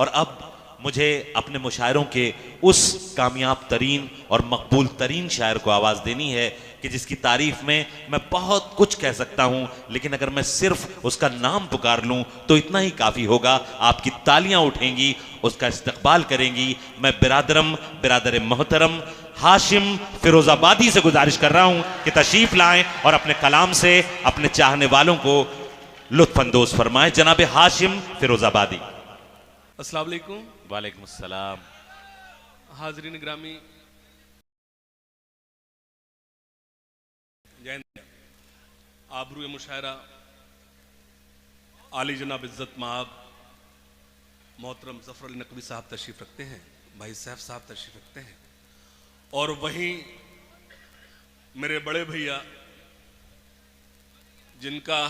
और अब मुझे अपने मुशायरों के उस कामयाब तरीन और मकबूल तरीन शायर को आवाज़ देनी है कि जिसकी तारीफ में मैं बहुत कुछ कह सकता हूं, लेकिन अगर मैं सिर्फ उसका नाम पुकार लूं तो इतना ही काफ़ी होगा। आपकी तालियां उठेंगी, उसका इस्तकबाल करेंगी। मैं बिरादर मोहतरम हाशिम फिरोजाबादी से गुजारिश कर रहा हूं कि तशरीफ लाएं और अपने कलाम से अपने चाहने वालों को लुत्फानंदोज फरमाएं। जनाब हाशिम फिरोजाबादी। अस्सलाम वालेकुम। वालेकुम अस्सलाम। हाजरीन ग्रामी, जय हिंद। आबरू मुशायरा आली जनाब इज़्ज़त माब मोहतरम ज़फ़र अली नकवी साहब तशरीफ़ रखते हैं, भाई सैफ साहब तशरीफ़ रखते हैं, और वहीं मेरे बड़े भैया जिनका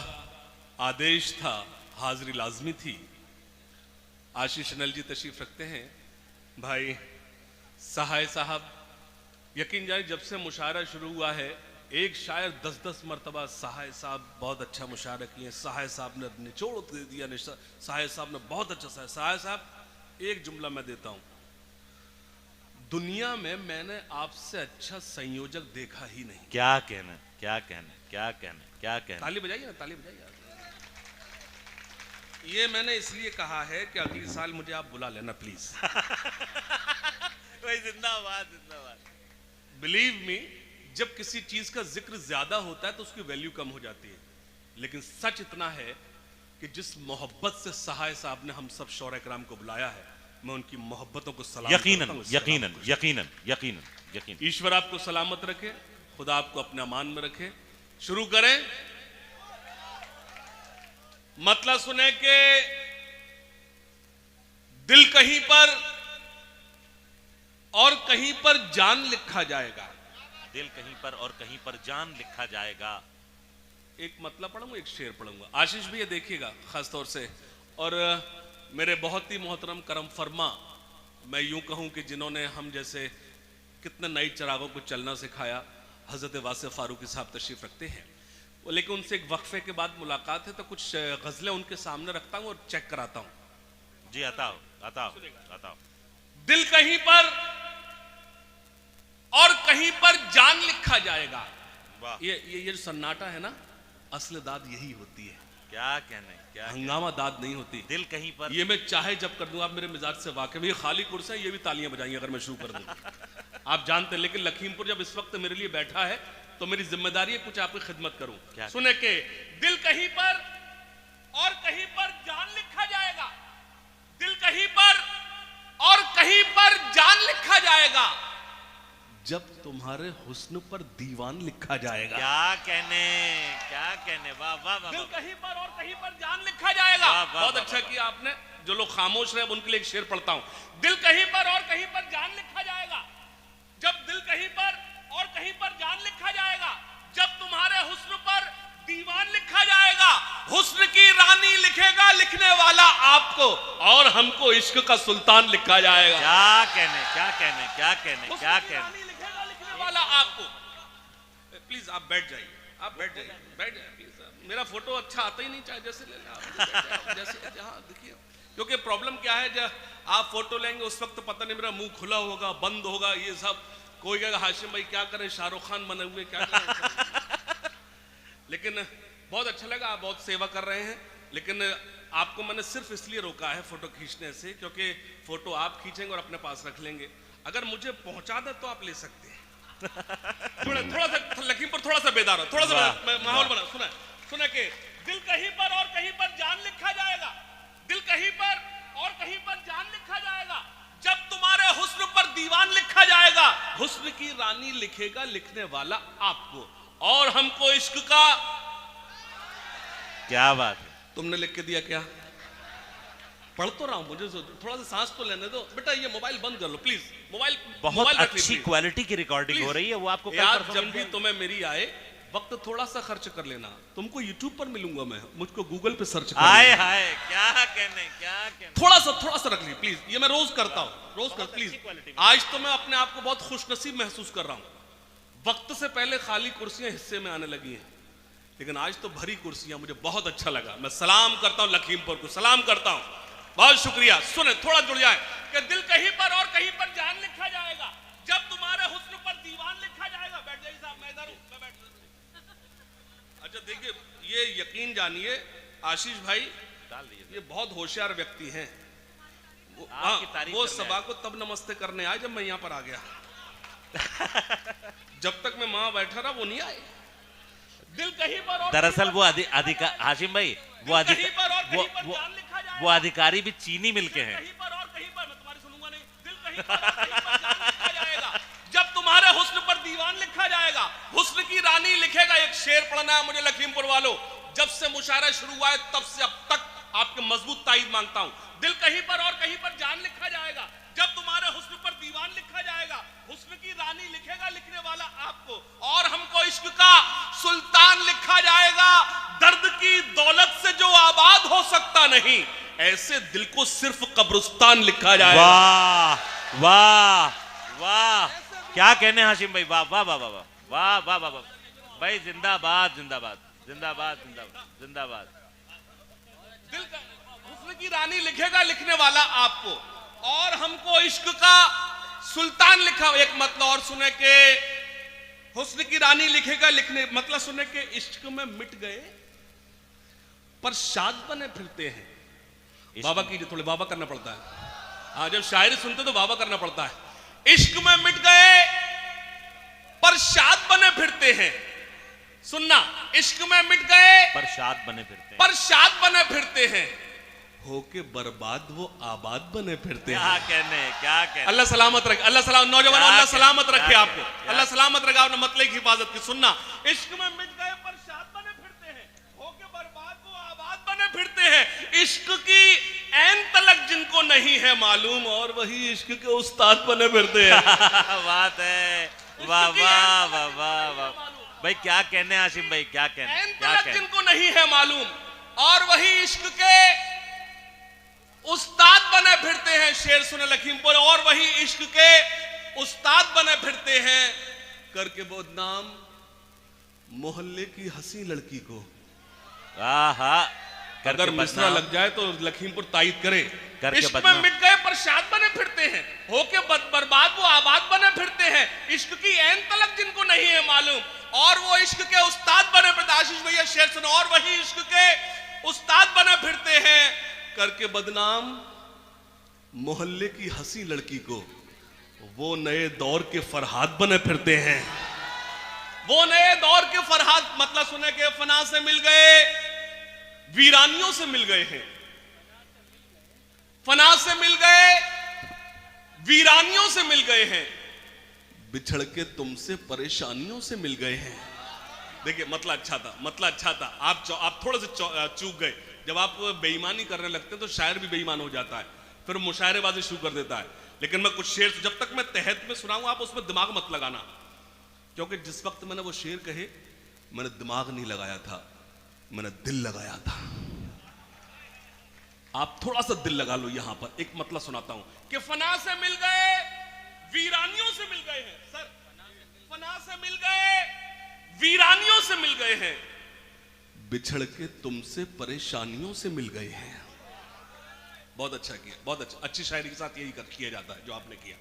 आदेश था, हाज़री लाजमी थी, आशीष अनिल जी तशरीफ़ रखते हैं। भाई सहाय साहब, यकीन जाए जब से मुशायरा शुरू हुआ है एक शायर 10-10 मरतबा सहाय साहब बहुत अच्छा मुशायरा किए, सहाय साहब ने निचोड़ दे दिया, सहाय साहब ने बहुत अच्छा। सहाय साहब एक जुमला मैं देता हूं, दुनिया में मैंने आपसे अच्छा संयोजक देखा ही नहीं। क्या कहना, क्या कहना, क्या कहना, क्या कहना। ताली बजाइए ना, ताली बजाइए। ये मैंने इसलिए कहा है कि अगले साल मुझे आप बुला लेना प्लीज। जिंदाबाद जिंदाबाद। बिलीव मी, जब किसी चीज का जिक्र ज्यादा होता है तो उसकी वैल्यू कम हो जाती है, लेकिन सच इतना है कि जिस मोहब्बत से सहाय साहब ने हम सब शौरा कराम को बुलाया है, मैं उनकी मोहब्बतों को सलाम यकीनन यकीनन यकीनन यकीनन यकीनन। ईश्वर आपको सलामत रखे, खुदा आपको अपने अमान में रखे। शुरू करें। मतलब सुने कि दिल कहीं पर और कहीं पर जान लिखा जाएगा। दिल कहीं पर और कहीं पर जान लिखा जाएगा। एक मतलब पढ़ूंगा, एक शेर पढ़ूंगा। आशीष भी ये देखिएगा खासतौर से, और मेरे बहुत ही मोहतरम करम फरमा, मैं यूं कहूं कि जिन्होंने हम जैसे कितने नए चिरागों को चलना सिखाया, हजरत वासिफ फारूकी साहब तशरीफ रखते हैं। लेकिन उनसे एक वक्फे के बाद मुलाकात है तो कुछ गजलें उनके सामने रखता हूं और चेक कराता हूं। जी अताओ अताओ अताओ। दिल कहीं पर और कहीं पर जान लिखा जाएगा। ये जो सन्नाटा है ना, असल दाद यही होती है। क्या कहने, क्या हंगामा दाद नहीं होती। दिल कहीं पर, ये मैं चाहे जब कर दूं, आप मेरे मिजाज से वाकिफ। ये खाली कुर्सी है, ये भी तालियां बजाएंगे अगर मैं शुरू कर दूं। आप जानते हैं, लेकिन लखीमपुर जब इस वक्त मेरे लिए बैठा है तो मेरी जिम्मेदारी है कुछ आपकी खिदमत करूं। सुने के दिल कहीं पर और कहीं पर जान लिखा जाएगा, दिल कहीं पर और कहीं पर जान लिखा जाएगा, जब तुम्हारे हुस्न पर दीवान लिखा जाएगा। क्या कहने, क्या कहने। वाह वाह वाह। दिल कहीं पर और कहीं पर जान लिखा जाएगा। बहुत अच्छा किया आपने। जो लोग खामोश रहे उनके लिए एक शेर पढ़ता हूं। दिल कहीं पर और कहीं पर जान लिखा जाएगा, जब दिल कहीं पर और कहीं पर जान लिखा जाएगा, जब तुम्हारे हुस्न पर दीवान लिखा जाएगा। हुस्न की रानी लिखेगा लिखने वाला आपको, और हमको इश्क का सुल्तान लिखा जाएगा। क्या कहने, क्या कहने, क्या कहने, क्या कहने। लिखेगा लिखने वाला आपको। प्लीज आप बैठ जाइए, आप बैठ जाइए, बैठ जाइए प्लीज। मेरा फोटो अच्छा आता ही नहीं, चाहे जैसे ले लें जैसे जहां देखिए, क्योंकि प्रॉब्लम क्या है, जब आप फोटो लेंगे उस वक्त पता नहीं मेरा मुंह खुला होगा, बंद होगा, ये सब। कोई कहेगा हाशिम भाई क्या करें, शाहरुख खान बने हुए क्या करें। लेकिन बहुत अच्छा लगा, आप बहुत सेवा कर रहे हैं। लेकिन आपको मैंने सिर्फ इसलिए रोका है फोटो खींचने से, क्योंकि फोटो आप खींचेंगे और अपने पास रख लेंगे। अगर मुझे पहुंचा दे तो आप ले सकते हैं। थोड़ा सा लखीमपुर थोड़ा सा बेदार हो, थोड़ा सा माहौल बना। सुना के दिल कहीं पर और कहीं पर जान लिखा जाएगा, दिल कहीं पर और कहीं पर जान लिखा जाएगा, जब तुम्हारे हुस्न पर दीवान लिखा जाएगा। हुस्न की रानी लिखेगा लिखने वाला आपको, और हमको इश्क का। क्या बात है। तुमने लिख के दिया क्या? पढ़ तो रहा हूं, मुझे थोड़ा सा सांस तो लेने दो। बेटा ये मोबाइल बंद कर लो प्लीज। मोबाइल बहुत अच्छी क्वालिटी की रिकॉर्डिंग हो रही है, वो आपको यार जब भी तुम्हें मेरी आए वक्त थोड़ा सा खर्च कर लेना। तुमको YouTube पर मिलूंगा मैं, मुझको गूगल पे सर्च कर। हाय हाय, क्या कहने, क्या कहने। थोड़ा सा रख ली प्लीज। ये मैं रोज करता हूँ, रोज कर प्लीज। आज तो मैं अपने आप को बहुत खुशनसीब महसूस कर रहा हूँ। वक्त से पहले खाली कुर्सियां हिस्से में आने लगी हैं, लेकिन आज तो भरी कुर्सियां। मुझे बहुत अच्छा लगा। मैं सलाम करता हूँ लखीमपुर को, सलाम करता हूँ। बहुत शुक्रिया। सुने, थोड़ा जुड़ जाए कि दिल कहीं पर और कहीं पर जान लिखा जाएगा, जब तुम्हारे हुस्न पर दीवान लिखा जाएगा। बैठ जाइए साहब, मैं इधर हूं, मैं बैठ। अच्छा देखिए, ये यकीन जानिए आशीष भाई, ये बहुत होशियार व्यक्ति हैं। वो सभा को तब नमस्ते करने आए जब मैं यहां पर आ गया। जब तक मैं वहां बैठा रहा वो नहीं आए। दिल कहीं पर और दरअसल वो अधिकार हाशिम भाई, वो अधिकारी भी चीनी मिल के हैं। कहीं पर और कहीं पर, मैं तुम्हारी सुनूंगा नहीं। दिल कहीं पर और कहीं पर जान लिखा जाएगा, जब तुम्हारे हुस्न पर दीवान लिखा जाएगा। हुस्न की रानी लिखेगा। एक शेर पढ़ना है मुझे लखीमपुर वालों। जब से मुशायरा शुरू हुआ है तब से अब तक आपके मजबूत ताईद मांगता हूं। दिल कहीं पर और कहीं पर जान लिखा जाएगा, जब तुम्हारे हुस्न पर दीवान लिखा जाएगा। हुस्न की रानी लिखेगा लिखने वाला आपको, और हमको इश्क का सुल्तान लिखा जाएगा। दर्द की दौलत से जो आबाद हो सकता नहीं, ऐसे दिल को सिर्फ कब्रिस्तान लिखा जाएगा। वाह वाह वाह, क्या कहने हाशिम भाई, वाह वाह वाह वाह वाह वाह वाह वाह भाई, जिंदाबाद जिंदाबाद जिंदाबाद जिंदाबाद जिंदाबाद। दिल का हुस्न की रानी लिखेगा लिखने वाला आपको, और हमको इश्क का सुल्तान लिखा। एक मतलब और सुने के हुस्न की रानी लिखेगा लिखने, मतलब सुने के इश्क में मिट गए पर शाद बने फिरते हैं। बाबा कीजिए, थोड़े बाबा करना पड़ता है। हाँ, जब शायरी सुनते तो बाबा करना पड़ता है। इश्क में मिट गए पर शाद बने फिरते हैं। सुनना, इश्क में मिट गए पर शाद बने फिरते हैं, पर शाद बने फिरते हैं, होके बर्बाद वो आबाद बने फिरते हैं। क्या कहने। अल्लाह सलामत रखे, अल्लाह सलाम, नौजवान अल्लाह सलामत रखे आपको, अल्लाह सलामत रखे, आपने मतले की हिफाजत की। सुनना, इश्क में मिट गए पर शाद बने फिरते हैं, होके बर्बाद वो आबाद बने फिरते हैं। इश्क की ऐन तलक जिनको नहीं है मालूम, और वही इश्क के उस्ताद बने फिरते हैं। बात है, वाह वाह वाह वाह वाह भाई, क्या कहने हाशिम भाई, क्या कहने। ऐन तलक जिनको नहीं है मालूम, और वही इश्क के उस्ताद बने फिरते हैं। शेर सुने लखीमपुर, और वही इश्क के उस्ताद बने फिरते हैं, करके बदनाम मोहल्ले की हंसी लड़की को। अगर मिसरा लग जाए तो लखीमपुर तायद करे। इश्क में मिट गए पर शाद बने फिरते हैं, होके बर्बाद वो आबाद बने फिरते हैं। इश्क की ऐन तलक जिनको नहीं है मालूम, और वो इश्क के उस्ताद बने फिरते। आशीष भैया शेर सुनो, और वही इश्क के उस्ताद बने फिरते हैं, करके बदनाम मोहल्ले की हंसी लड़की को। वो नए दौर के फरहाद बने फिरते हैं। वो नए दौर के फरहाद, मतलब सुने के फना से मिल गए, वीरानियों से मिल गए हैं। फना से मिल गए, वीरानियों से मिल गए हैं, बिछड़ के तुमसे परेशानियों से मिल गए हैं। देखिए मतलब अच्छा था, मतलब अच्छा था। आप थोड़े से चूक गए। जब आप बेईमानी करने लगते हैं तो शायर भी बेईमान हो जाता है, फिर मुशायरेबाजी शुरू कर देता है। लेकिन मैं कुछ शेर, जब तक मैं तहत में सुनाऊंगा आप उसमें दिमाग मत लगाना, क्योंकि जिस वक्त मैंने वो शेर कहे मैंने दिमाग नहीं लगाया था, मैंने दिल लगाया था। आप थोड़ा सा दिल लगा लो। यहां पर एक मतलब सुनाता हूं कि फना से मिल गए, वीरानियों से मिल गए हैं। सर, फना से मिल गए, वीरानियों से मिल गए हैं, बिछड़ के तुमसे परेशानियों से मिल गए हैं। बहुत अच्छा किया, बहुत अच्छा। अच्छी शायरी के साथ यही किया जाता है जो आपने किया,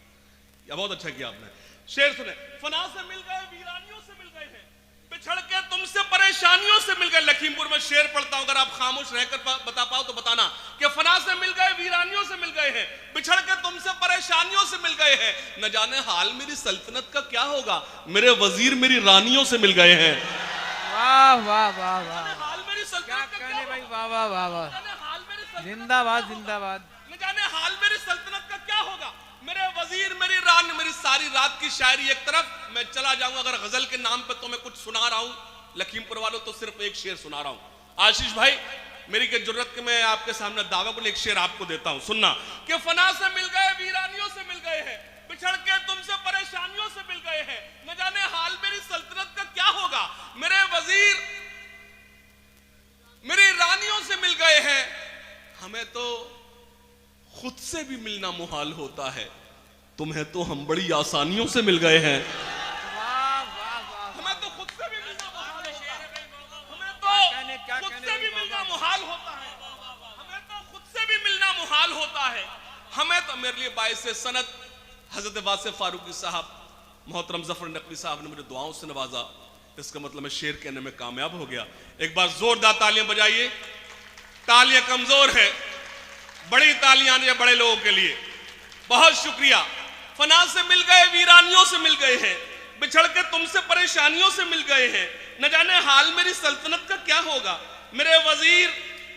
या बहुत अच्छा किया आपने। शेर सुने, फना से मिल गए, वीरानियों से मिल गए हैं, बिछड़ के तुमसे परेशानियों से मिल गए। लखीमपुर में शेर पढ़ता हूं, अगर आप खामोश रहकर बता पाओ तो बताना कि फना से मिल गए, वीरानियों से मिल गए हैं, बिछड़ के तुमसे परेशानियों से मिल गए हैं। न जाने हाल मेरी सल्तनत का क्या होगा, मेरे वजीर मेरी रानियों से मिल गए हैं। वाह वाह वाह वाह, हाल मेरी क्या सल्तनत का कहने भाई, वाह वाह वाह वाह, हाल मेरी सल्तनत, जिंदाबाद जिंदाबाद। न जाने हाल मेरी सल्तनत का क्या होगा, मेरे वजीर मेरी रानी। मेरी सारी रात की शायरी एक तरफ, मैं चला जाऊंगा। अगर गजल के नाम पे तो मैं कुछ सुना रहा हूं लखीमपुर वालों, तो सिर्फ एक शेर सुना रहा हूं। आशीष भाई मेरी के जरूरत के मैं आपके सामने दावा को एक शेर आपको देता हूं, सुनना कि फना से मिल गए, वीरानियों से मिल गए हैं, बिछड़ के तुमसे परेशानियों से मिल गए हैं। न जाने हाल मेरी सल्तनत का क्या होगा, मेरे वजीर मेरी रानियों से मिल गए हैं। हमें तो खुद से भी मिलना मुहाल होता है, तुम्हें तो हम बड़ी आसानियों से मिल गए हैं। हमें तो खुद से भी मिलना मुहाल होता है, हमें तो खुद से भी मिलना मुहाल होता है, हमें तो खुद से भी मिलना मुहाल हमें तो मेरे लिए बाइस सनत हजरत वासिफ फारूकी साहब मोहतरम जफर नकवी साहब ने मुझे दुआओं से नवाजा, इसका मतलब मैं शेर कहने में कामयाब हो गया। एक बार जोरदार तालियां बजाइए। तालियां कमजोर है, बड़ी तालियां आने बड़े लोगों के लिए। बहुत शुक्रिया। फना से मिल गए, वीरानियों से मिल गए हैं, बिछड़ के तुमसे परेशानियों से मिल गए हैं। न जाने हाल मेरी सल्तनत का क्या होगा। मेरे वजीर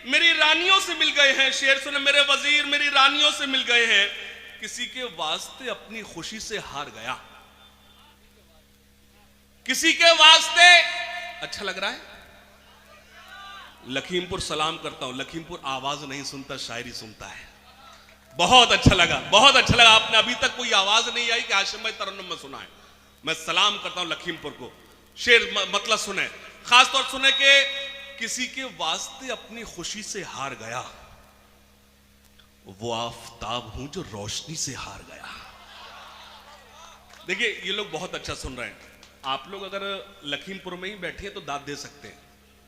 मेरी रानियों से मिल गए हैं। शेर सुने, मेरे वजीर मेरी रानियों से मिल गए हैं। किसी के वास्ते अपनी खुशी से हार गया। किसी के वास्ते, अच्छा लग रहा है? लखीमपुर सलाम करता हूं। लखीमपुर आवाज नहीं सुनता, शायरी सुनता है। बहुत अच्छा लगा, बहुत अच्छा लगा। आपने अभी तक कोई आवाज नहीं आई कि हाशिम भाई तरन्नुम में सुना है। मैं सलाम करता हूं लखीमपुर को। शेर मतलब सुने, खासतौर सुने के किसी के वास्ते अपनी खुशी से हार गया, वो आफताब हूं जो रोशनी से हार गया। देखिए ये लोग बहुत अच्छा सुन रहे हैं। आप लोग अगर लखीमपुर में ही बैठे हैं तो दाद दे सकते हैं,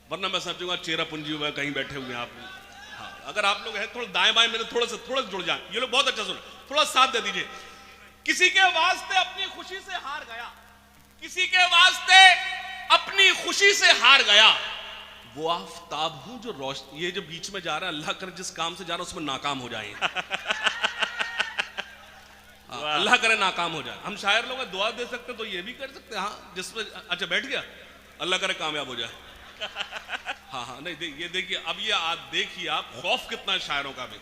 वरना मैं समझूंगा चेरा पुंजी में कहीं बैठे हुए हैं आप। हाँ, अगर आप लोग हैं थोड़ा दाएं बाएं मेरे थोड़ा सा जुड़ जाए। ये लोग बहुत अच्छा सुन, थोड़ा साथ दे दीजिए। किसी के वास्ते अपनी खुशी से हार गया, किसी के वास्ते अपनी खुशी से हार गया, वो आफताब हूं जो रोशनी। ये जो बीच में जा रहा है, अल्लाह करे जिस काम से जा रहा है उसमें नाकाम हो जाए। अल्लाह करे नाकाम हो जाए। हम शायर लोग दुआ दे सकते तो ये भी कर सकते हैं। हाँ, जिसमें अच्छा बैठ गया, अल्लाह करे कामयाब हो जाए। हाँ हाँ, नहीं ये देखिए, अब ये देखिए आप खौफ कितना है शायरों का भी।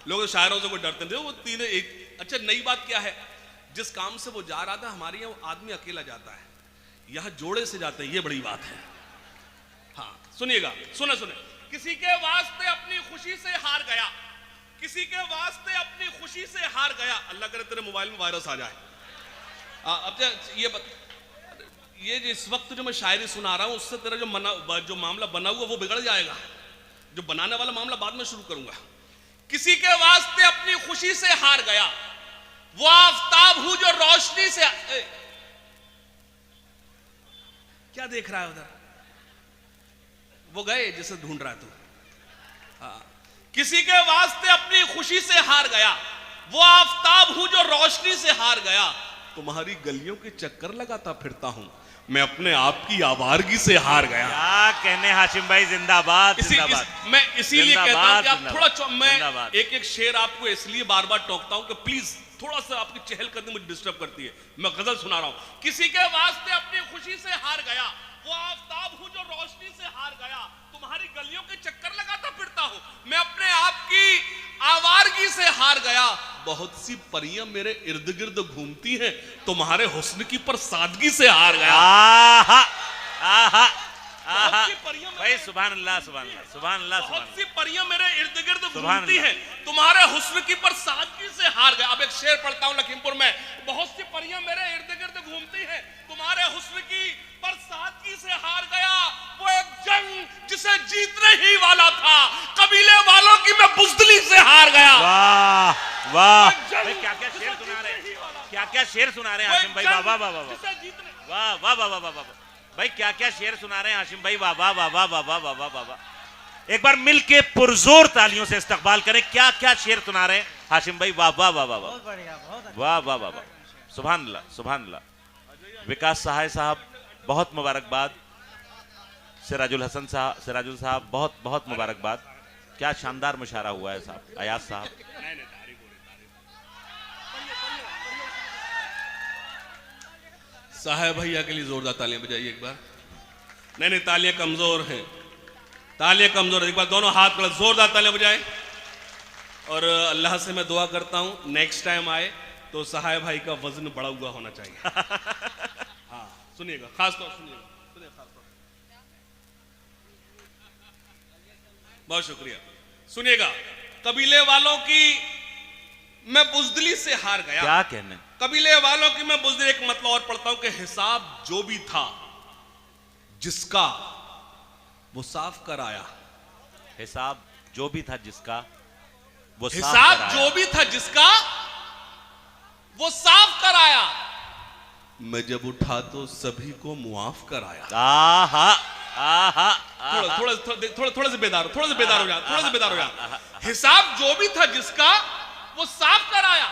लोग शायरों से कोई डरते नहीं। वो तीन एक अच्छा नई बात क्या है, जिस काम से वो जा रहा था, हमारे यहाँ वो आदमी अकेला जाता है, यहाँ जोड़े से जाते हैं, ये बड़ी बात है। हाँ सुनिएगा, सुने सुने। किसी के वास्ते अपनी खुशी से हार गया, किसी के वास्ते अपनी खुशी से हार गया। अल्लाह करे तेरे मोबाइल में वायरस आ जाए। अब ये इस वक्त जो मैं शायरी सुना रहा हूं, उससे तेरा जो मामला बना हुआ वो बिगड़ जाएगा। जो बनाने वाला मामला बाद में शुरू करूंगा। किसी के वास्ते अपनी खुशी से हार गया, वो आफताब हूं जो रोशनी से। क्या देख रहा है उधर? वो गए जिसे ढूंढ रहा है तू। किसी के वास्ते अपनी खुशी से हार गया, वो आफताब हूं जो रोशनी से हार गया। तुम्हारी गलियों के चक्कर लगाता फिरता हूं, मैं अपने आप की आवारगी से हार गया। क्या कहने हाशिम भाई, जिंदाबाद जिंदाबाद। मैं इसीलिए कहता हूं कि आप थोड़ा मैं एक एक शेर आपको इसलिए बार बार टोकता हूं कि प्लीज थोड़ा सा आपकी चहलकदमी मुझे डिस्टर्ब करती है। मैं गजल सुना रहा हूं। किसी के वास्ते अपनी खुशी से हार गया, वो आफताब हूं जो रोशनी से हार गया। तुम्हारी गलियों के चक्कर लगाता फिरता हूं, मैं अपने आप की आवारगी से हार गया। बहुत सी परियां मेरे इर्द गिर्द घूमती हैं, तुम्हारे हुस्न की पर सादगी से हार गया। आहा आहा बहुत सी परियां भाई, सुभान अल्लाह सुभान अल्लाह सुभान अल्लाह। बहुत सी परियां मेरे इर्द गिर्द घूमती हैं, तुम्हारे हुस्न की पर सादगी से हार गया। अब एक शेर पढ़ता हूं लखीमपुर में। बहुत सी परियां मेरे इर्द गिर्द घूमती हैं, तुम्हारे हुस्न की पर सादगी से हार गया। वो एक जंग जिसे जीतने ही वाला था, कबीले वालों की मैं बुज़दिली से हार गया। वाह वाह, भाई क्या क्या शेर सुना रहे हैं, क्या क्या शेर सुना रहे हैं हाशिम भाई। वाह वाह वाह वाह वाह वाह वाह वाह वाह भाई, क्या क्या शेर सुना रहे हैं हाशिम भाई। वाह वाह वाह वाह वाह वाह वाह वाह वाह। एक बार मिलके पुरजोर तालियों से इस्तकबाल करें। क्या क्या शेर सुना रहे हैं हाशिम भाई। वाह वाह वाह वाह वाह वाह वाह वाह वाह, सुभान अल्लाह सुभान अल्लाह। विकास सहाय साहब बहुत मुबारकबाद। सिराजुल साहब बहुत बहुत मुबारकबाद। क्या शानदार मुशायरा हुआ है साहब। अयाज साहब साहब भैया के लिए जोरदार तालियां बजाइए एक बार। नहीं तालियां कमजोर हैं, तालियां कमजोर है। एक बार दोनों हाथ पर जोरदार तालियां बजाएं। और अल्लाह से मैं दुआ करता हूं नेक्स्ट टाइम आए तो साहब भाई का वजन बढ़ा हुआ होना चाहिए। हाँ सुनिएगा, खास तौर सुनिएगा, खास तौर। बहुत शुक्रिया। सुनिएगा, कबीले वालों की मैं बुज़दिली से हार गया। क्या कहने, कबीले वालों की मैं बुज़दिली। एक मतलब और पढ़ता हूं कि हिसाब जो भी था जिसका, वो साफ कर आया। हिसाब जो भी था जिसका, वो हिसाब जो भी था जिसका, वो साफ कर आया। मैं जब उठा तो सभी को मुआफ कर आया। आहा आहा, थोड़ा से बेदार हो जा। हिसाब जो भी था जिसका, वो साफ कर आया,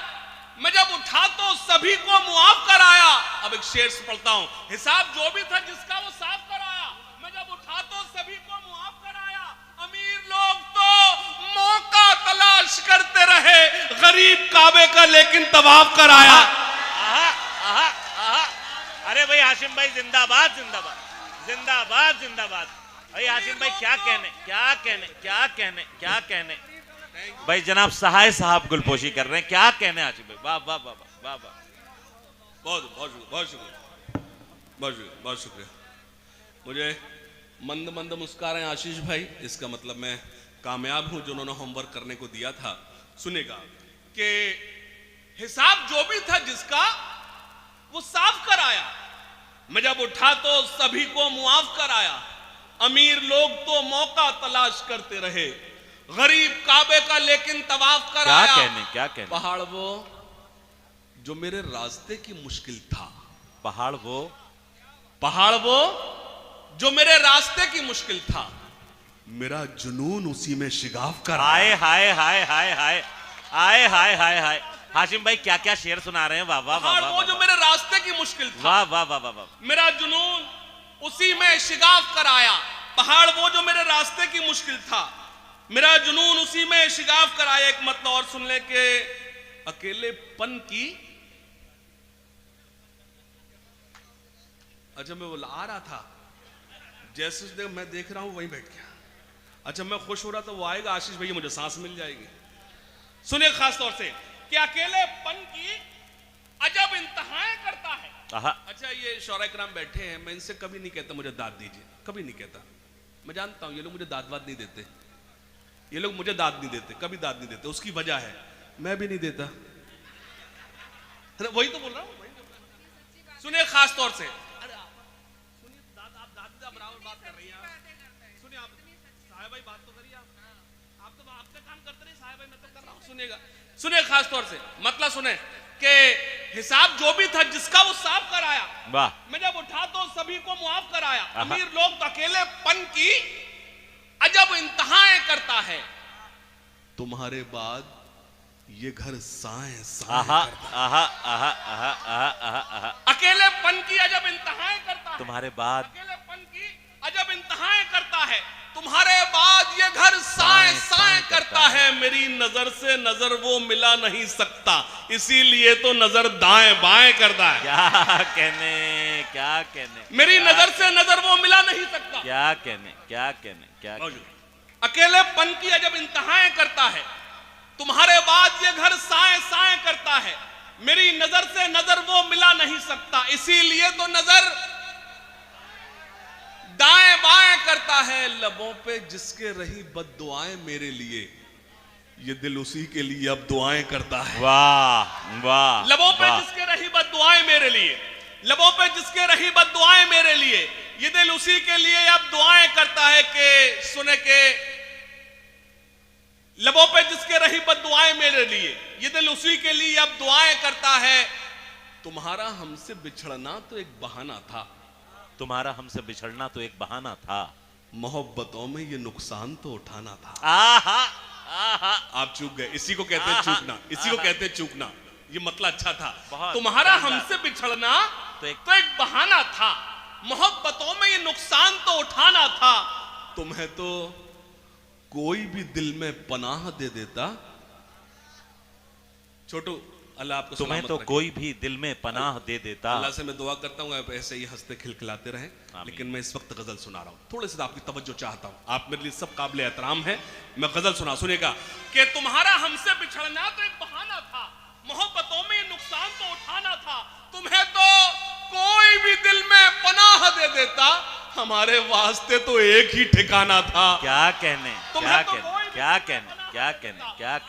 मैं जब उठा तो सभी को मुआफ कराया। अब एक शेर से पढ़ता हूं, हिसाब जो भी था जिसका वो साफ कराया, मैं जब उठा तो सभी को मुआफ कराया। अमीर लोग तो मौका तलाश करते रहे, गरीब काबे का लेकिन तवाफ कराया। अरे भाई हाशिम भाई जिंदाबाद जिंदाबाद जिंदाबाद जिंदाबाद। भाई हाशिम भाई क्या कहने क्या कहने क्या कहने क्या कहने। भाई जनाब सहाय साहब गुलपोशी कर रहे हैं, क्या कहने हाशिम भाई। वाह वाह वाह वाह वाह। बहुत बहुत बहुत शुक्रिया बहुत शुक्रिया बहुत शुक्रिया। मुझे मंद मंद मुस्कुरा रहे हैं आशीष भाई, इसका मतलब मैं कामयाब हूं जो उन्होंने होमवर्क करने को दिया था। सुनेगा कि हिसाब जो भी था जिसका वो साफ कराया, मैं जब उठा तो सभी को मुआफ कराया। अमीर लोग तो मौका तलाश करते रहे, गरीब काबे का लेकिन तवाफ कराया। क्या कहने पहाड़ वो जो मेरे रास्ते की मुश्किल था, पहाड़ वो जो मेरे रास्ते की मुश्किल था, मेरा जुनून उसी में शिगाफ कर। हाय हाय हाय हाय हाय हाय हाय हाय हाय। हाशिम भाई क्या क्या शेर सुना रहे हैं। वाह वाह वाह। वो जो मेरे रास्ते की मुश्किल था, वाह वाह वाह वाह। मेरा जुनून उसी में शिगाफ कराया। पहाड़ वो जो मेरे रास्ते की मुश्किल था, मेरा जुनून उसी में शिगाफ कराया। एक मतलब और सुन ले के अकेलेपन की, अच्छा मैं वो आ रहा था, जैसे मैं देख रहा हूं वहीं बैठ गया। अच्छा मैं खुश हो रहा था, वो आएगा आशीष भैया मुझे सांस मिल जाएगी। सुनिए खास तौर से कि अकेलेपन की अजब इंतहाएं करता है। अच्छा ये शौरा इकराम बैठे हैं, मैं इनसे कभी नहीं कहता मुझे दाद दीजिए, कभी नहीं कहता। मैं जानता हूं ये लोग मुझे दाद वाद नहीं देते, ये लोग मुझे दाद नहीं देते, कभी दाद नहीं देते। उसकी वजह है मैं भी नहीं देता। वही तो बोल रहा हूं। सुनिए खास तौर से, अरे सुनिए आप दादा बराबर बात कर रही हैं। सुनिए आप साहिब भाई बात तो करिए। आप तो आपका काम करते रहिए, साहिब भाई मैं तो कर रहा हूं। सुनिएगा, सुनिए खास तौर से मतलब सुने कि हिसाब जो भी था जिसका वो साफ कराया। वाह। मैं जब उठा तो सभी को मुआफ कराया। अमीर लोग तो अकेलेपन की अजब इंतहाएं करता है, तुम्हारे बाद ये घर साएं साएं करता है। अकेलेपन की अजब इंतहाएं करता है, तुम्हारे बाद अकेलेपन की अजब इंतहाएं करता है, तुम्हारे बाद ये घर साएं साएं करता है। मेरी नजर से नजर वो मिला नहीं सकता, इसीलिए तो नजर दाएं बाएं करता है। क्या कहने मेरी नजर से नजर वो मिला नहीं सकता। क्या कहने। अकेलेपन की अजब इंतहाएं करता है, तुम्हारे बाद ये घर साएं साएं करता है। मेरी नजर से नजर वो मिला नहीं सकता, इसीलिए तो नजर दाएं बाएं करता है। लबों पे जिसके रही बद्दुआएं मेरे लिए, ये दिल उसी के लिए अब दुआएं करता है। वाह वाह। लबों पे जिसके रही बद्दुआएं मेरे लिए, लबों पे जिसके रही बद्दुआएं मेरे लिए, ये दिल उसी के लिए अब दुआएं करता है। कि सुने के लबों पे जिसके रही बद्दुआएं मेरे लिए, ये दिल उसी के लिए अब दुआएं करता है। तुम्हारा हमसे बिछड़ना तो एक बहाना था, तुम्हारा हमसे बिछड़ना तो एक बहाना था, मोहब्बतों में ये नुकसान तो उठाना था। आप चूक गए, इसी को कहते हैं चूकना, इसी को कहते हैं चूकना। ये मतलब अच्छा था। तुम्हारा हमसे बिछड़ना तो एक बहाना था, मोहब्बतों में ये नुकसान तो उठाना था। तुम्हें तो कोई भी दिल में पनाह दे देता। छोटू अल्लाह आपको तुम्हें तो कोई भी दिल में पनाह दे देता। अल्लाह से मैं दुआ करता हूँ आप ऐसे ही हंसते खिलखिलाते रहें। लेकिन मैं इस वक्त गजल सुना रहा हूँ, थोड़े से आपकी तवज्जो चाहता हूँ। आप मेरे लिए सब काबिल एहतराम है। मैं गजल सुनेगा कि तुम्हारा हमसे बिछड़ना तो एक बहाना था, मोहब्बतों में नुकसान तो उठाना था। तुम्हें तो कोई भी दिल में पनाह दे देता, हमारे वास्ते तो एक ही ठिकाना था। क्या कहने।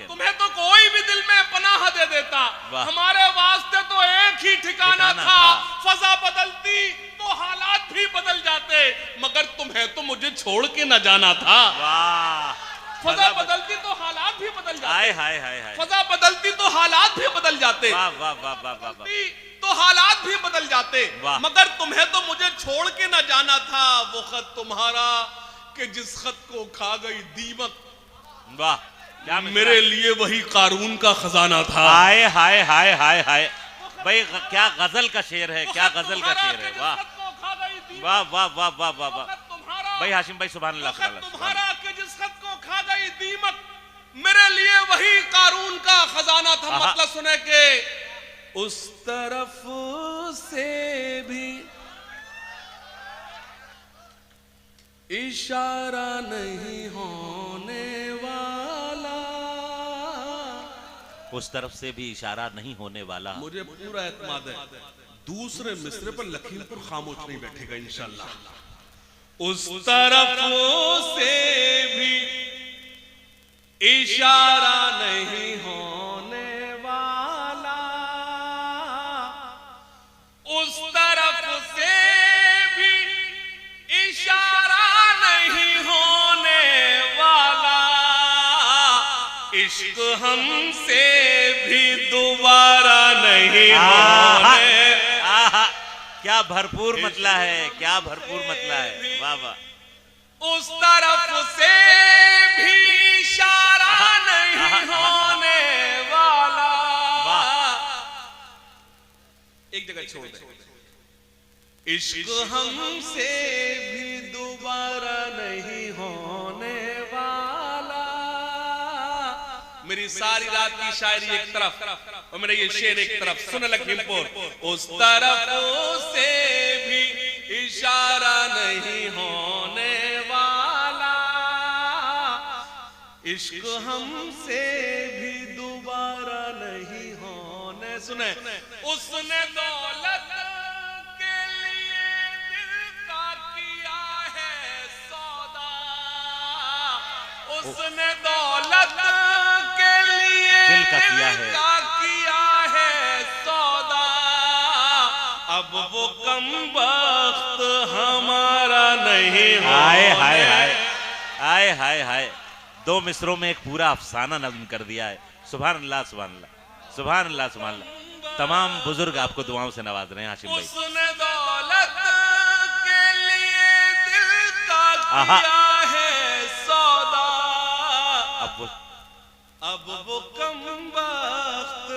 तुम्हें तो कोई भी दिल में पनाह दे देता, हमारे वास्ते तो एक ही ठिकाना था। फजा बदलती तो हालात भी बदल जाते, मगर तुम्हें तो मुझे छोड़ के न जाना था। फजा बदलती तो हालात भी बदल जाते, फजा बदलती तो हालात भी बदल जाते, तो हालात भी बदल जाते, मगर तुम्हें तो मुझे छोड़ के न जाना था। वो खत तुम्हारा कि जिस खत को खा गई दीमक, वाह क्या मिसरा? मेरे लिए वही कारून का खजाना था। हाय हाय हाय हाय हाय भाई, क्या गजल का शेर है, क्या गजल का शेर है। वाह वाह वाह वाह वाह वाह वाह भाई हाशिम भाई, सुभान अल्लाह सुभान अल्लाह, सुभान तुम्हारा के जिस खत को खा गई दीमक, मेरे लिए वही कारून का खजाना था। आहा। मतलब सुने के उस तरफ से भी इशारा नहीं होने वाला, उस तरफ से भी इशारा नहीं होने वाला। मुझे पूरा एतमाद है दूसरे मिसरे पर लखीमपुर खामोश नहीं बैठेगा इंशाल्लाह। उस तरफ से भी इशारा नहीं होने वाला, उस तरफ से भी इशारा नहीं होने वाला, इश्क हमसे भी दोबारा नहीं होने। आहा, क्या भरपूर मतला है, क्या भरपूर मतला है। वाह वाह। उस तरफ से भी इशारा नहीं होने वाला। एक जगह छोड़ दे। इश्क हमसे भी दोबारा नहीं होने वाला। मेरी सारी रात की शायरी एक तरफ और मेरा ये शेर एक तरफ। सुन लखीमपुर, उस तरफ से भी इशारा नहीं होने वाला, इश्क हमसे भी दोबारा नहीं होने। सुने, उसने दौलत के लिए दिल का किया है सौदा, उसने दौलत के लिए दिल का किया है सौदा। अब वो कम वक्त हमारा नहीं हो। हाय हाय हाय हाय हाय हाय, दो मिसरों में एक पूरा अफसाना नज़्म कर दिया है। सुभान अल्लाह सुभान अल्लाह सुभान अल्लाह सुभान अल्लाह। तमाम बुजुर्ग आपको दुआओं से नवाज रहे हैं हाशिम भाई। उसने दौलत के लिए दिल का किया है सौदा, अब वो कम वक्त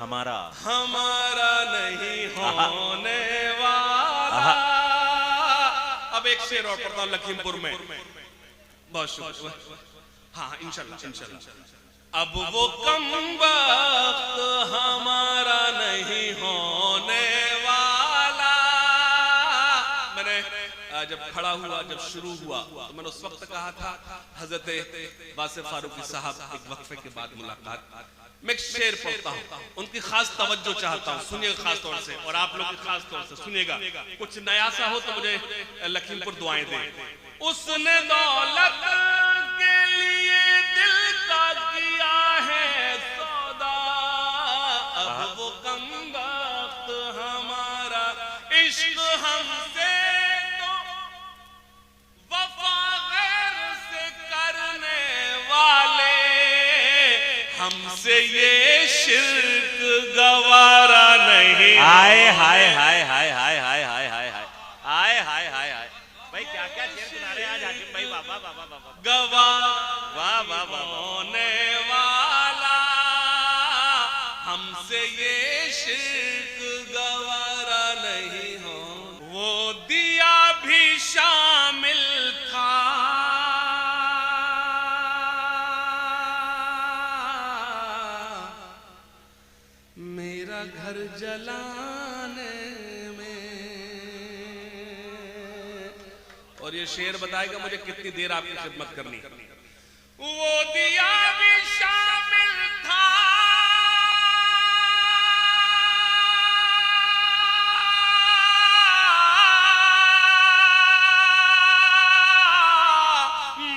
हमारा नहीं होने वाला। अब एक शेर और पढ़ता हूं लखीमपुर में। बहुत शुक्रिया। हाँ इंशाल्लाह इंशाल्लाह। अब वो कम वक्त हमारा नहीं होने वाला। मैंने जब खड़ा हुआ, जब शुरू हुआ तो मैंने उस वक्त कहा था हजरत वासिफ फारूकी साहब एक वक्फे के बाद मुलाकात। मैं एक शेर पढ़ता हूँ, उनकी खास तवज्जो चाहता हूँ, सुनिएगा खास तौर से, और आप लोग खास तौर से सुनिएगा। कुछ नया सा हो तो मुझे लखीमपुर दुआएं दें। उसने दौलत के लिए दिल का किया है सौदा, अब वो कम वक्त हमारा, इश्क हमसे तो वफा गैर से करने वाले, हमसे ये शिर्क गवारा नहीं। हाय हाय हाय हाय हाय हाय हाय हाय हाय हाय हाय हाय हाय भाई, क्या क्या शेर सुना रहे हैं आज हाशिम भाई। वाह वाह वाह वाह वाह गवारा वाह वाह वाह वाह। होने वाला, हमसे ये शिर्क गवारा नहीं हो। वो दिया भी शामिल था, मेरा घर जलाने में। और ये शेर बताएगा मुझे कितनी देर आपकी खिदमत करनी। वो दिया भी शामिल था,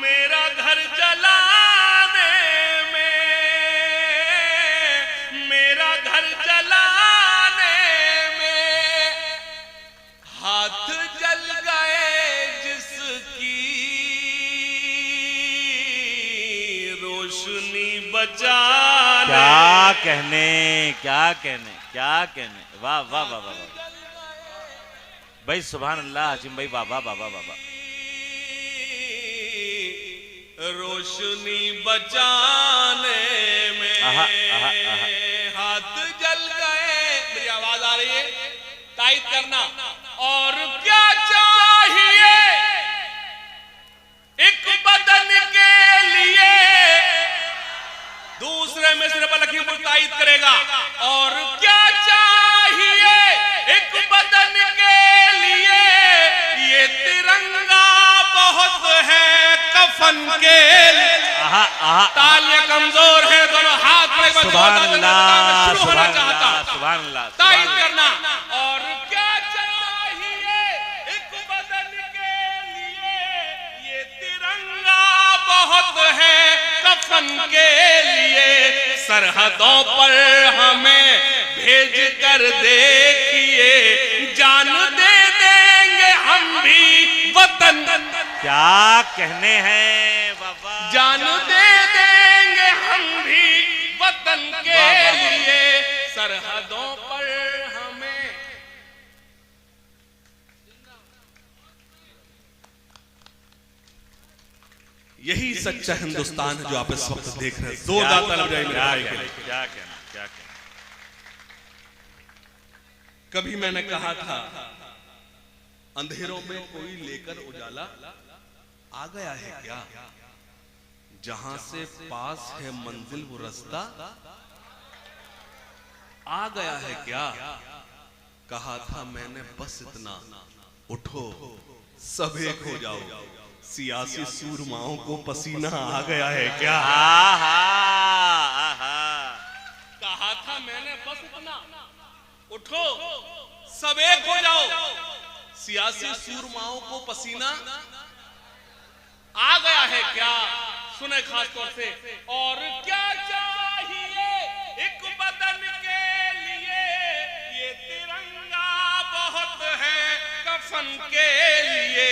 मेरा घर जलाने में, मेरा घर जलाने में। हाथ जल गए जिसकी रोशनी बचाने। क्या कहने क्या कहने क्या कहने। वाह वाह वाह वाह वाह भाई, सुभान अल्लाह हाशिम भाई। वाह वाह वाह वाह वाह। रोशनी बचाने में हाथ जल गए। मेरी आवाज आ रही है? तायद करना। और क्या चाहिए एक बदन के लिए? दूसरे मिसरे पर लखीमपुर तायद करेगा। और क्या चाहिए एक बदन के लिए? ये तिरंगा बहुत है कफन के लिए। तालियां कमजोर है, दोनों हाथ में सुभान अल्लाह, शुरू होना चाहता। सुभान अल्लाह, तायद करना। और क्या चाहिए एक बदन के लिए? ये तिरंगा बहुत है कफन के लिए। सरहदों पर हमें भेज कर देखिए, जान दे देंगे हम भी वतन। क्या कहने हैं बाबा? जान दे देंगे हम भी वतन के लिए। सरहदों पर हमें। यही सच्चा हिंदुस्तान है जो आप इस वक्त देख रहे हैं। जोरदार तालियां बजाइए मेरे भाई के लिए। क्या कहना, क्या कहना। कभी मैंने कहा था अंधेरों में कोई लेकर उजाला आ गया है क्या? जहां से पास है मंजिल वो रास्ता आ गया है क्या? कहा था मैंने बस इतना, उठो सब एक हो जाओ। सियासी सूरमाओं को पसीना आ गया है क्या? कहा था मैंने बस इतना, उठो सब एक हो जाओ। सियासी सूरमाओं को पसीना आ गया है क्या? सुने खास तौर से। और क्या चाहिए एक बदन के लिए? ये तिरंगा बहुत है कफन के लिए।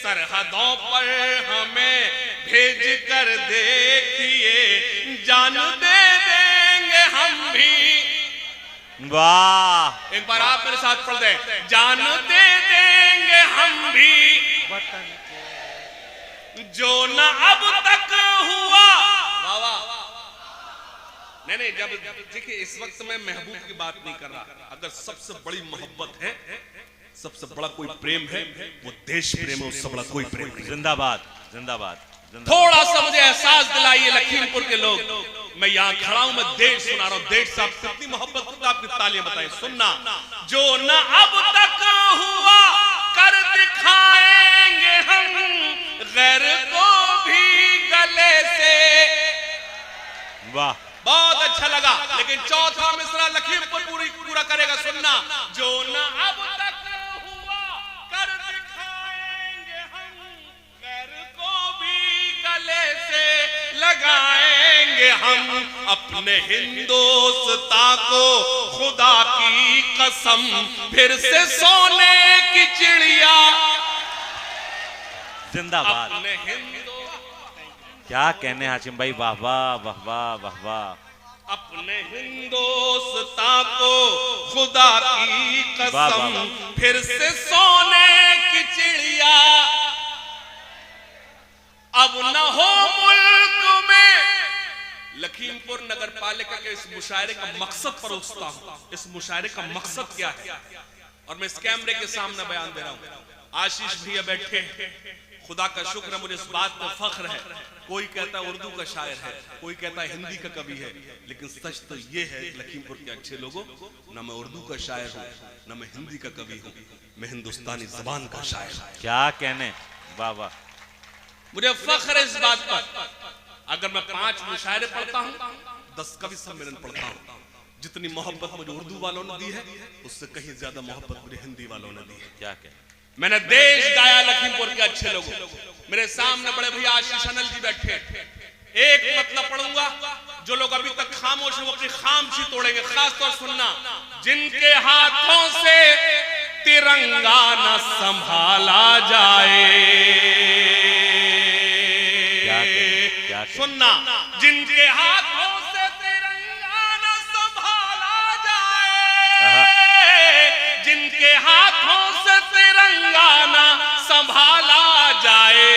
सरहदों पर हमें भेज कर देखिए, जान दे देंगे हम भी। वाह, एक बार आप मेरे साथ पढ़ दें। जान दे देंगे हम भी वतन जो न अब तक हुआ। वाह वाह। नहीं, जब देखिए इस वक्त मैं महबूब की बात नहीं कर रहा। अगर सबसे बड़ी मोहब्बत है, सबसे बड़ा कोई प्रेम है, वो देश प्रेम है। उससे बड़ा कोई प्रेम नहीं। जिंदाबाद, जिंदाबाद, जिंदाबाद। थोड़ा सा मुझे एहसास दिलाइए लखीमपुर के लोग। मैं यहाँ खड़ा हूं, मैं देश सुना रहा हूं। देश से आप कितनी मोहब्बत करते, आपकी तालियां बताएं। सुनना। जो न अब तक हुआ कर दिखाएंगे हम, गैर को भी गले से। वाह, बहुत अच्छा लगा। लेकिन चौथा मिसरा लखीमपुर पूरा करेगा। सुनना। जो न अब तक हुआ कर दिखाएंगे हम, गैर को भी गले से लगाएंगे हम। अपने हिंदुस्तां को खुदा की कसम फिर से सोने की चिड़िया। जिंदाबाद। अपने हिंदू क्या कहने हाशिम भाई, वाह वाह, वाह वाह, वाह वाह। अपने हिंदुस्तां को खुदा की कसम फिर से सोने की चिड़िया। अब न हो मुल्क में। लखीमपुर नगर पालिका के इस मुशायरे का मकसद परोसता हूं। इस मुशायरे का मकसद क्या है, और मैं इस कैमरे के सामने बयान दे रहा हूं। आशीष भैया बैठे, खुदा का शुक्र है, मुझे इस बात पर फख्र है। कोई कहता है उर्दू का शायर है, कोई कहता है हिंदी का कवि है, लेकिन सच तो ये है लखीमपुर के अच्छे लोगों, ना मैं उर्दू का शायर हूँ, ना मैं हिंदी का कवि हूँ, मैं हिंदुस्तानी जबान का शायर हूँ। क्या कहने, वाह वाह। मुझे फख्र है इस बात पर। अगर मैं 5 मुशायरे पढ़ता हूँ, 10 कवि सम्मेलन पढ़ता हूँ, जितनी मोहब्बत मुझे उर्दू वालों ने दी है, उससे कहीं ज्यादा मोहब्बत मुझे हिंदी वालों ने दी है। क्या कहने। मैंने देश गाया लखीमपुर के अच्छे लोगों। मेरे सामने बड़े भैया आशीष अनिल जी बैठे। एक मतलब पढ़ूंगा, जो लोग अभी तक खामोश हैं वो अपनी खामोशी तोड़ेंगे। खास तौर सुनना। जिनके हाथों से तिरंगा न संभाला जाए। क्या सुनना। जिनके हाथों से तिरंगा न संभाला जाए, जिनके हाथों से तिरंगा न संभाला जाए,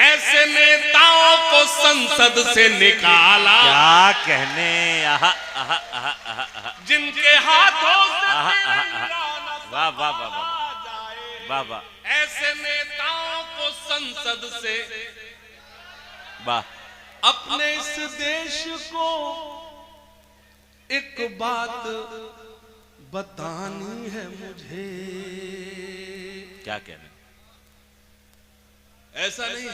ऐसे नेताओं संसद से निकाला। क्या कहने, जिनके हाथों से वाह वाह वाह वाह वाह वाह, ऐसे नेताओं को संसद से, वाह। अपने इस देश को एक बात बतानी है मुझे। क्या कहने, ऐसा नहीं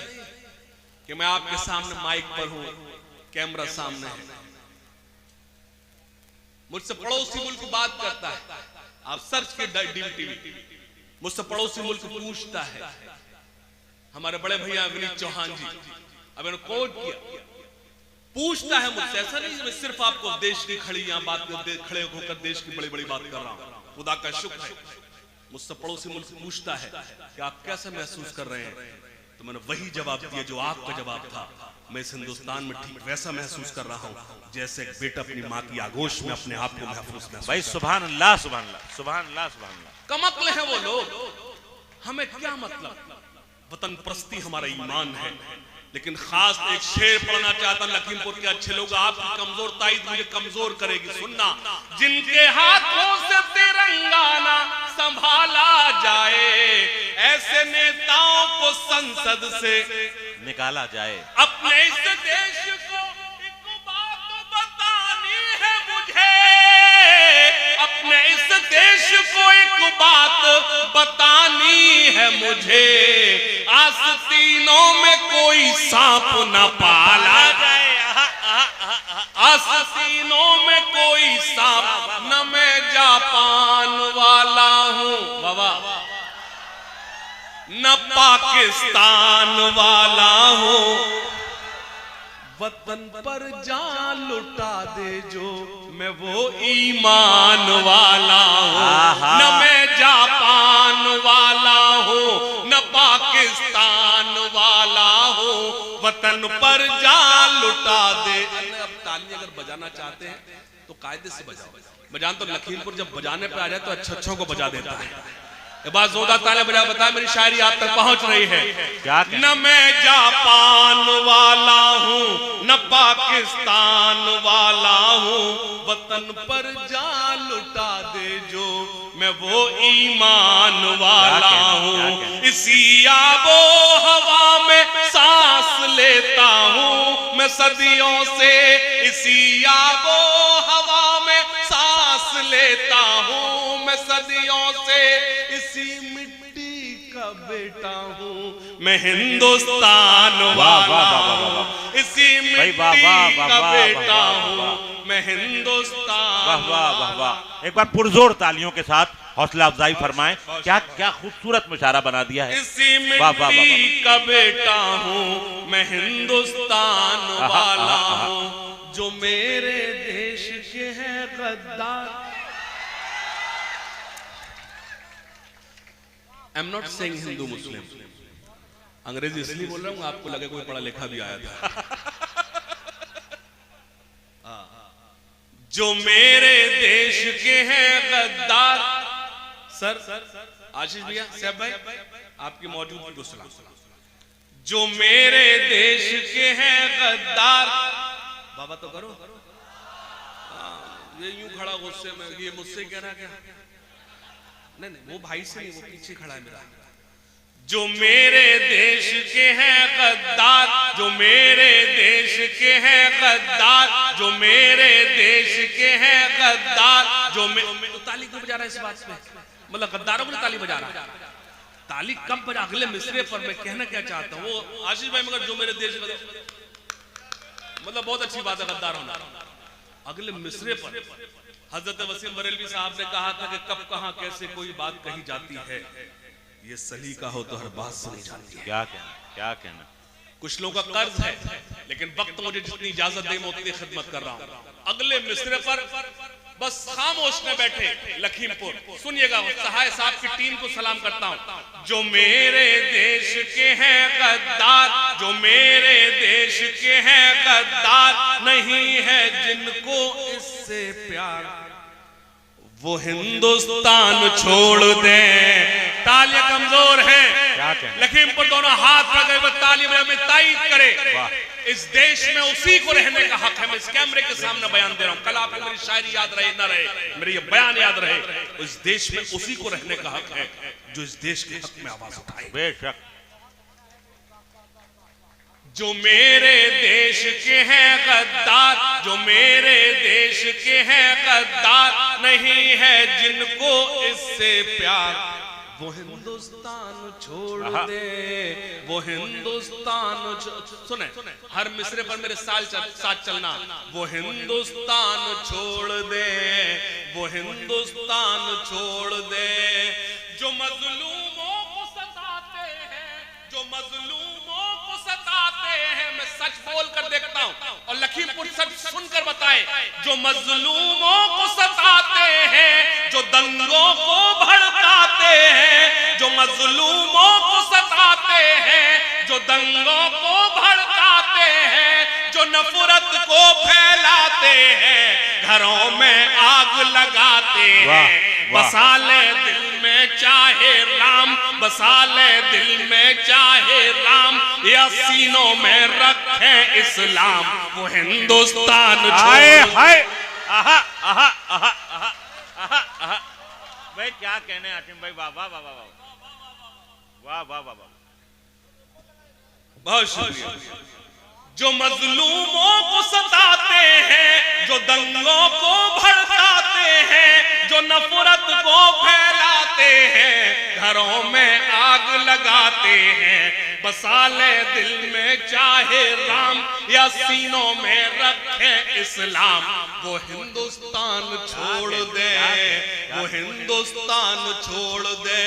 कि मैं आपके सामने माइक पर हूं, कैमरा सामने है, मुझसे पड़ोसी मुल्क बात करता है, आप सर्च के टीवी, मुझसे पड़ोसी मुल्क पूछता है, हमारे बड़े भैया विनीत चौहान जी, अब इन्होंने कोट किया, पूछता है मुझसे। ऐसा नहीं मैं सिर्फ आपको देश की खड़ी यहां बात खड़े होकर देश की बड़ी बड़ी बात कर रहा हूं, खुदा का शुक्र है। मुझसे पड़ोसी मुल्क पूछता है कि आप कैसे महसूस कर रहे हैं, तो मैंने वही जवाब दिया जो आपका जवाब था। मैं इस हिंदुस्तान में ठीक वैसा महसूस कर रहा हूं जैसे एक बेटा अपनी माँ की आगोश में अपने आप को महफूज महसूस। भाई सुभान अल्लाह सुभान अल्लाह सुभान अल्लाह सुभान अल्लाह। कमक्ल है वो लोग, हमें क्या मतलब, वतन प्रस्ती हमारा ईमान है। लेकिन खास एक शेर पढ़ना चाहता लखीमपुर के अच्छे लोग, आपकी कमजोर ताईद मुझे कमजोर करेगी, सुनना। जिनके हाथों से तिरंगाना संभाला जाए, ऐसे नेताओं को संसद से निकाला जाए। अपने इस देश को एक बात बतानी है मुझे, अपने इस देश को एक बात बतानी है मुझे। आस्तीनों में कोई सांप न पाला जाए, आस्तीनों में कोई सांप न, मैं जापान वाला हूं बाबा, न पाकिस्तान वाला हूं। वतन पर जान लुटा दे जो, मैं वो ईमान वाला हूं। न मैं जापान वाला हूं, न पाकिस्तान वाला हूं, वतन पर जान लुटा दे। अब ताली अगर बजाना चाहते हैं तो कायदे से बजाओ। बजान तो लखीमपुर जब बजाने पे आ जाए तो अच्छों को बजा देता है। बात जोरदार तालियां बजा, बता मेरी शायरी आप तक पहुंच रही है। क्या न मैं जापान वाला हूं, न पाकिस्तान वाला हूं, वतन पर जान लुटा दे जो, मैं वो ईमान वाला हूं। इसी आबो हवा में सांस लेता हूं मैं सदियों से, इसी आबो हवा में सांस लेता हूं मैं सदियों से। इसी मिट्टी का बेटा हूं मैं हिंदुस्तान वाला हूं, इसी मिट्टी का बेटा हूं मैं हिंदुस्तान। वाह वाह वाह वाह, एक बार पुरजोर तालियों के साथ हौसला अफजाई फरमाएं। क्या क्या खूबसूरत मुशारा बना दिया है। इसी मिट्टी का बेटा हूं मैं हिंदुस्तान वाला हूं, जो मेरे देश के हैं गद्दार। I am not saying Hindu Muslim, अंग्रेजी इसलिए बोल रहा हूं आपको लगे कोई पढ़ा लिखा भी आया था। जो मेरे देश के हैं गद्दार। सर आशीष भैया, साहब भाई, आपकी मौजूदगी को सलाम। जो मेरे देश के हैं गद्दार, बाबा तो करो। ये यूं खड़ा गुस्से में, ये मुझसे कह रहा क्या? नहीं नहीं, वो भाई से नहीं, वो पीछे खड़ा है मेरा। जो मेरे देश के हैं गद्दार, जो मेरे देश के हैं गद्दार, जो मेरे देश के हैं गद्दार, जो तो ताली क्यों बजा रहा है इस बात पे? मतलब गद्दारों को ताली बजा रहा है। ताली कब बजा? अगले मिसरे पर। मैं कहना क्या चाहता हूँ, वो आशीष भाई, मगर जो मेरे देश का मतलब बहुत अच्छी बात है गद्दार होना। अगले मिसरे पर हजरत वसीम बरेलवी साहब ने कहा था कि कब कहां कैसे कोई बात कही जाती है, ये सलीका हो तो हर बात सुनी जाती है। क्या कहना, क्या कहना। कुछ लोगों का कर्ज है, लेकिन वक्त मुझे जितनी इजाजत दे मैं उतनी खिदमत कर रहा हूं। अगले मिसरे पर बस खामोश में बैठे लखीमपुर, सुनिएगा, सहाय साहब की टीम को सलाम करता हूं। जो मेरे देश के हैं गद्दार, जो मेरे देश के हैं गद्दार, नहीं है जिनको इससे प्यार, वो हिंदुस्तान छोड़ दे। तालियां कमजोर हैं, लखीमपुर दोनों हाथ लगे हुए ताली में तायीद करे। इस देश में उसी को रहने का हक है। मैं इस कैमरे के सामने बयान दे रहा हूं, कल आपको मेरी शायरी याद रहे ना रहे, मेरी ये बयान याद रहे, इस देश में उसी को रहने का हक है जो इस देश के हक में आवाज उठाए। बेशक। जो मेरे देश के हैं गद्दार, जो मेरे देश के हैं गद्दार, नहीं है जिनको इससे प्यार, वो हिंदुस्तान छोड़ दे, वो हिंदुस्तान सुने हर मिसरे पर मेरे साथ चलना। वो हिंदुस्तान छोड़ दे, वो हिंदुस्तान छोड़ दे, जो मजलूमों को सताते हैं, जो मजलूमों को सताते हैं। मैं सच बोल कर देखता हूं और लखीमपुर सच सुनकर बताए। जो मजलूमों को सताते हैं, जो दंगों को भड़काते हैं, जो मजलूमों को सताते हैं, जो दंगों को भड़काते हैं, जो नफरत को फैलाते हैं, घरों में आग लगाते हैं। बसा ले दिल में चाहे राम, बसा ले दिल में चाहे राम, या सीनों में रखे इस्लाम, वो हिंदुस्तान हाय हाय। आहा आहा आहा आहा आहा आहा। भाई क्या कहने हाशिम भाई, वाह वाह वाह वाह वाह वाह वाह वाह। बहुत शुक्रिया। जो मजलूमों को सताते हैं, जो दंगों को भड़काते हैं, जो नफरत को फैलाते हैं, घरों में आग लगाते हैं। बसा ले दिल में चाहे राम, या सीनों में रखे इस्लाम, वो हिंदुस्तान छोड़ दे, वो हिंदुस्तान छोड़ दे।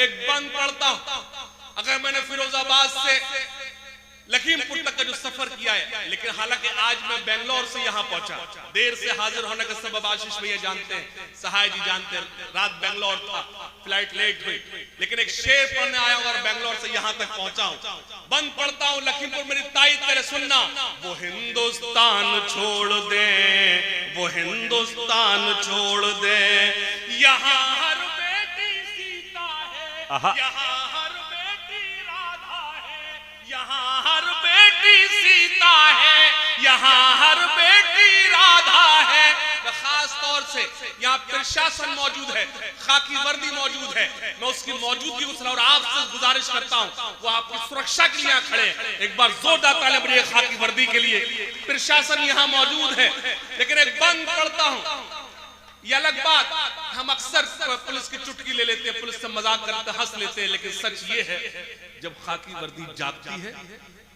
एक बंद पढ़ता हूं। अगर मैंने फिरोजाबाद से लखीमपुर तक का जो सफर किया है, लेकिन हालांकि आज मैं बेंगलोर से यहां पहुंचा, देर से हाजिर होने का सबब आशीष भैया जानते हैं, सहाय जी जानते हैं, रात बेंगलोर था, फ्लाइट लेट हुई, लेकिन एक शेर पढ़ने आया हूं और बेंगलोर से यहां तक पहुंचा हूं। बंद पढ़ता हूं, लखीमपुर मेरी तायीद करे सुनना। वो हिंदुस्तान छोड़ दे, वो हिंदुस्तान छोड़ दे, यहां हर बेटी सीता है, यहां हर बेटी राधा है, यहां हर बेटी सीता है, यहां हर बेटी राधा है। खास तौर से यहाँ प्रशासन मौजूद है, खाकी वर्दी मौजूद है, मैं उसकी मौजूदगी और आपसे गुजारिश करता हूँ वो आपकी सुरक्षा के लिए खड़े हैं। एक बार जोरदार ताली बजाइए खाकी वर्दी के लिए। प्रशासन यहाँ मौजूद है, लेकिन एक बंद पढ़ता हूँ। ये अलग बात, हम अक्सर पुलिस की चुटकी ले लेते हैं, पुलिस से मजाक करते हंस लेते हैं, लेकिन सच ये है जब खाकी वर्दी जागती है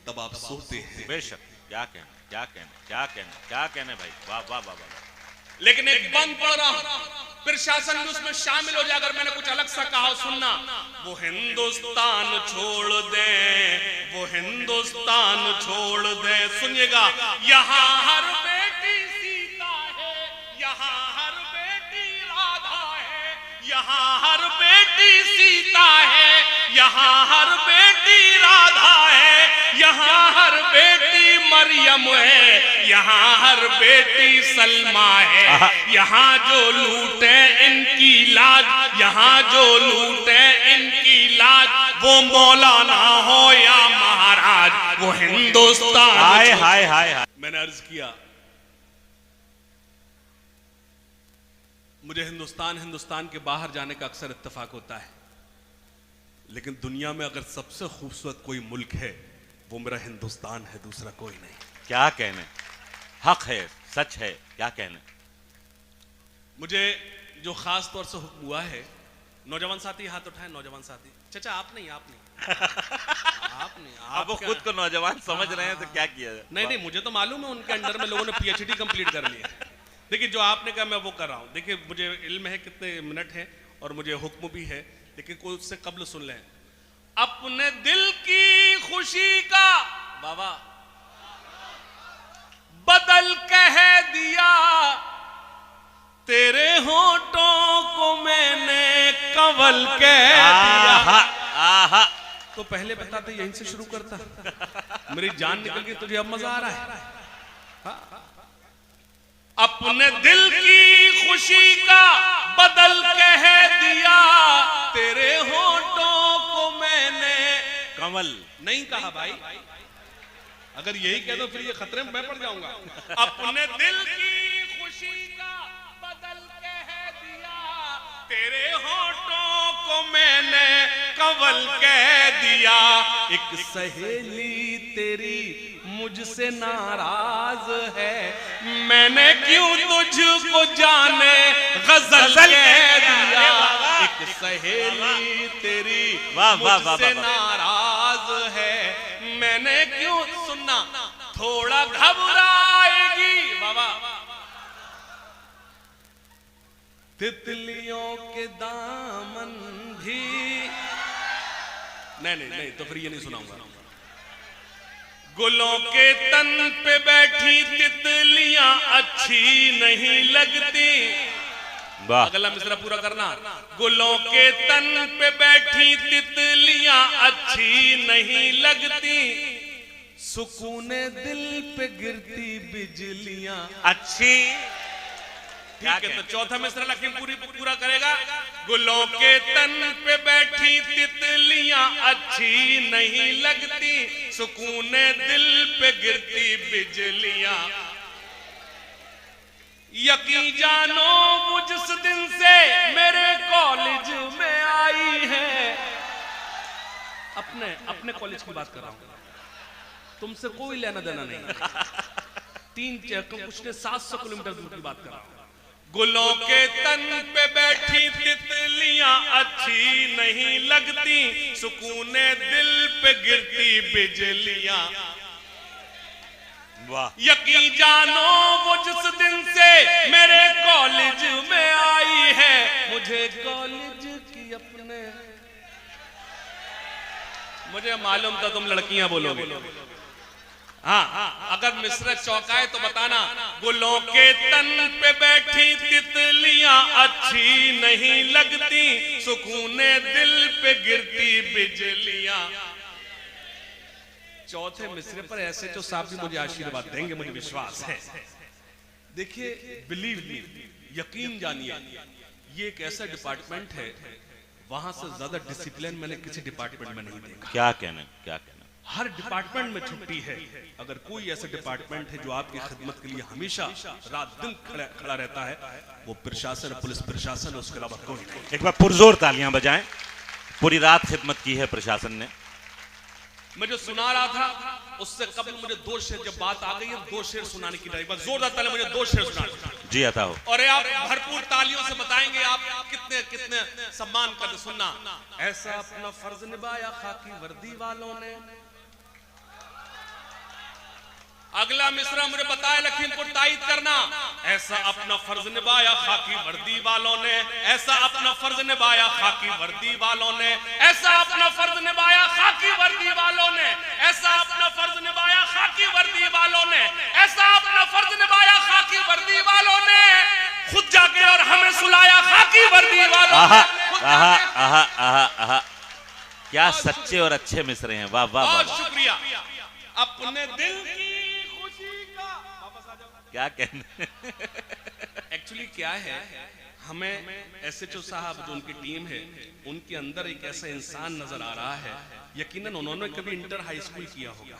तब आप सोते हैं। बेशक। क्या कहने क्या कहने क्या कहने क्या कहने भाई, वाह वाह वाह वाह। लेकिन एक बंद पढ़ रहा हूं, प्रशासन भी उसमें शामिल हो जाए। अगर मैंने कुछ अलग सा कहा सुनना। वो हिंदुस्तान छोड़ दे, वो हिंदुस्तान छोड़ दे, सुनिएगा। यहां हर बेटी सीता है, यहां हर बेटी राधा है, यहां हर बेटी सीता है, यहां हर बेटी राधा है, यहां हर बेटी मरियम है, यहां हर बेटी सलमा है। यहां जो लूटे इनकी लाज, यहां जो लूटे इनकी लाज, वो मौलाना हो या महाराज, वो हिंदुस्तान। हाय हाय हाय हाय। मैंने अर्ज किया मुझे हिंदुस्तान के बाहर जाने का अक्सर इत्तेफाक होता है, लेकिन दुनिया में अगर सबसे खूबसूरत कोई मुल्क है वो मेरा हिंदुस्तान है, दूसरा कोई नहीं। क्या कहने, हक है, सच है, क्या कहने। मुझे जो खास तौर से हुक्म हुआ है, नौजवान साथी हाथ उठाए, नौजवान साथी। चाचा आप नहीं आप अब वो खुद को नौजवान समझ रहे हैं तो क्या किया जाए। नहीं, मुझे तो मालूम है उनके अंडर में लोगों ने पीएचडी कंप्लीट कर लिया। देखिए जो आपने कहा मैं वो कर रहा हूं। देखिए मुझे इल्म है कितने मिनट है और मुझे हुक्म भी है, लेकिन कोई उससे कब्ल सुन लें। अपने दिल की खुशी का बाबा बदल कह दिया, तेरे होठों को मैंने कवल कह दिया। आहा। तो पहले बताते यहीं से शुरू करता, मेरी जान निकल गई, तुझे अब मजा आ रहा है। हाँ। अपने दिल की खुशी का बदल कह दिया, तेरे होठों को मैंने कमल। नहीं कहा भाई, अगर यही कह दो फिर ये खतरे में मैं पड़ जाऊंगा। अपने दिल की खुशी का बदल कह दिया, तेरे होठों को मैंने कंवल कह दिया। एक सहेली तेरी मुझसे नाराज है, मैंने क्यों तुझको जाने गजल कह दिया। एक सहेली तेरी मुझसे नाराज है, मैंने क्यों सुनना थोड़ा घबराएगी बाबा। तितलियों के दामन भी नहीं तो फिर ये नहीं सुनाऊंगा। गुलों के तन पे बैठी तितलियां अच्छी नहीं लगती। अगला मिसरा पूरा करना। गुलों के तन पे बैठी तितलियां अच्छी नहीं लगती, सुकूने दिल पे गिरती बिजलियां अच्छी। ठीक है, तो चौथा मिसरा लेकिन पूरा करेगा। गुलों के तन पे बैठी तितलियां अच्छी नहीं लगती, सुकूने दिल पे गिरती बिजलियां। यकीन जानो वो जिस दिन से मेरे कॉलेज में आई है, अपने कॉलेज की बात कर रहा हूं, तुमसे कोई लेना देना नहीं। कुछ ने 700 किलोमीटर दूर की बात कर रहा हूं। गुलों के तन पे बैठी तितलियां अच्छी नहीं लगती, सुकूने दिल पे गिरती बिजलियां। यकीन जानो वो जिस दिन से मेरे कॉलेज में आई है, मुझे कॉलेज की अपने, मुझे मालूम था तुम लड़कियां बोलोगे। हाँ, अगर मिसरा चौकाए तो बताना। गुलों के तन पे बैठी तितलियां अच्छी नहीं लगती, सुकूने दिल पे गिरती बिजलियां। चौथे मिसरे पर ऐसे जो साहब भी मुझे आशीर्वाद देंगे, मुझे विश्वास है। देखिए, बिलीव मी, यकीन जानिए, ये एक ऐसा डिपार्टमेंट है, वहां से ज्यादा डिसिप्लिन मैंने किसी डिपार्टमेंट में नहीं देखा। क्या कहना हर डिपार्टमेंट में छुट्टी है। अगर कोई ऐसा डिपार्टमेंट है जो आपकी खिदमत के लिए हमेशा रात दिन खड़ा रहता है, वो प्रशासन, पुलिस प्रशासन, उसके अलावा कोई नहीं। एक बार पुरजोर तालियां बजाएं। पूरी रात खिदमत की है प्रशासन ने। मैं जो सुना रहा था उससे कबल मुझे 2 शेर, जब बात आ गई है 2 शेर सुनाने की एक बार जोरदार तालियां, मुझे 2 शेर सुना जी आता हो। और आप भरपूर तालियों से बताएंगे आप कितने सम्मान कर। सुनना, ऐसा अपना फर्ज निभाया खाकी वर्दी वालों ने। अगला मिसरा मुझे बताया लखीमपुर तायद करना। ऐसा अपना फर्ज निभाया खाकी वर्दी वालों ने, ऐसा अपना फर्ज निभाया खाकी वर्दी वालों ने, ऐसा अपना फर्ज निभाया खाकी वर्दी वालों ने, ऐसा अपना फर्ज निभाया खाकी वर्दी वालों ने, ऐसा अपना फर्ज निभाया खाकी वर्दी वालों ने, खुद जाके और हमें सुलाया खाकी वर्दी वालों ने। आहा, क्या सच्चे और अच्छे मिसरे हैं। वाह वाह, बहुत शुक्रिया। अपने दिल की क्या कहना। एक्चुअली क्या है, हमें एसएचओ साहब जो उनकी टीम है, उनके अंदर एक ऐसा इंसान नजर आ रहा है, यकीनन उन्होंने कभी इंटर हाई स्कूल किया होगा।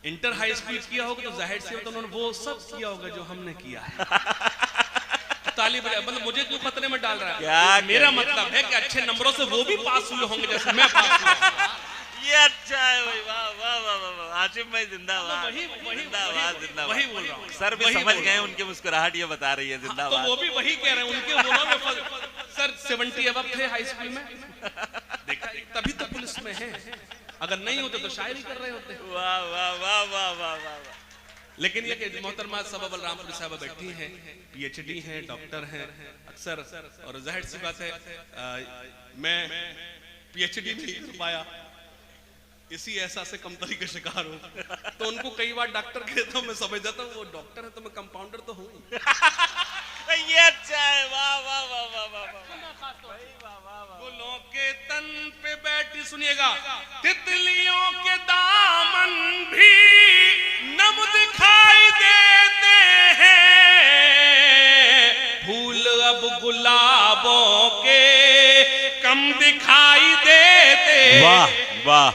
इंटर हाई स्कूल किया होगा तो जाहिर सी बात उन्होंने वो सब किया होगा जो हमने किया है। तालिब मतलब मुझे क्यों खतरे में डाल रहा है? मेरा मतलब है कि अच्छे नंबरों से वो भी पास हुए होंगे जैसे मैं पास हुआ। ये अच्छा है भाई। वाह वाह वाह वाह, आसिफ भाई जिंदाबाद, जिंदाबाद। वही बोल रहा हूँ। सर भी समझ गए, उनकी मुस्कुराहट ये बता रही है जिंदाबाद। तो वो भी वही कह रहे हैं, उनके बोलो में सर 70 अबव थे हाई स्कूल में, देखा तभी तो पुलिस में है, अगर नहीं होते तो शायरी कर रहे होते। वाह वाह वाह वाह वाह वाह। लेकिन ये कि मोहतरमा सबा बलरामपुर साहब बैठी हैं, पीएचडी हैं, डॉक्टर हैं अक्सर, और जाहिर सी बात है मैं पीएचडी नहीं कर पाया, इसी एहसास से कमतरी का शिकार हूं। तो उनको कई बार डॉक्टर कहता हूं, मैं समझ जाता हूं वो डॉक्टर है तो मैं कंपाउंडर तो हूं। ये अच्छा है। वाह वाह वाह वाह वाह। गुलों के तन पे बैठी, सुनिएगा, तितलियों के दामन भी नम दिखाई देते हैं, फूल अब गुलाबों के कम दिखाई देते वाह वाह।